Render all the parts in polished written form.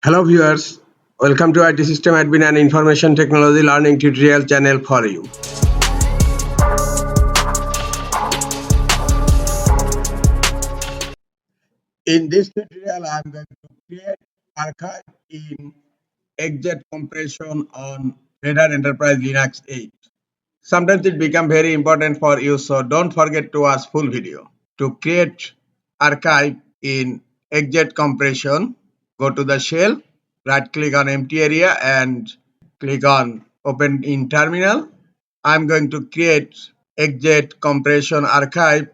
Hello viewers, welcome to IT System Admin and Information Technology Learning Tutorial channel for you. In this tutorial, I am going to create archive in XZ compression on Red Hat Enterprise Linux 8. Sometimes it becomes very important for you, so don't forget to watch full video. To create archive in XZ compression, go to the shell, right click on empty area and click on open in terminal. I'm going to create XZ compression archive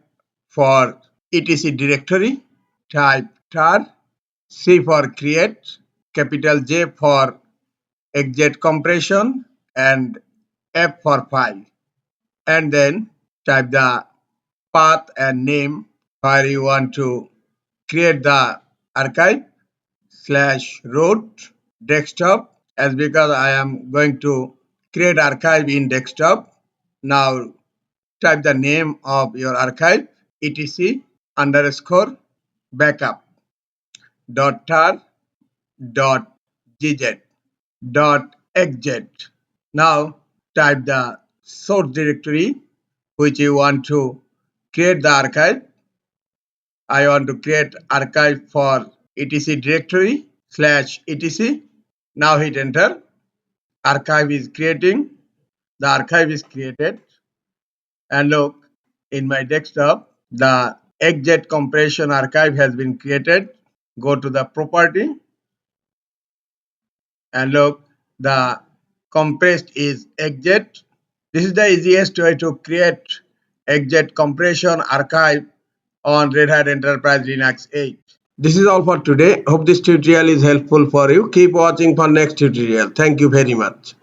for etc directory. Type tar, C for create, capital J for XZ compression and F for file, and then type the path and name where you want to create the archive /root desktop, as because I am going to create archive in desktop. Now type the name of your archive etc underscore backup dot tar dot gz dot xz. Now type the source directory which you want to create the archive. I want to create archive for etc directory /etc. Now hit enter. Archive is creating. The archive is created. And look, in my desktop, the XZ compression archive has been created. Go to the property and look, the compressed is XZ. This is the easiest way to create XZ compression archive on Red Hat Enterprise Linux 8. This is all for today. Hope this tutorial is helpful for you. Keep watching for next tutorial. Thank you very much.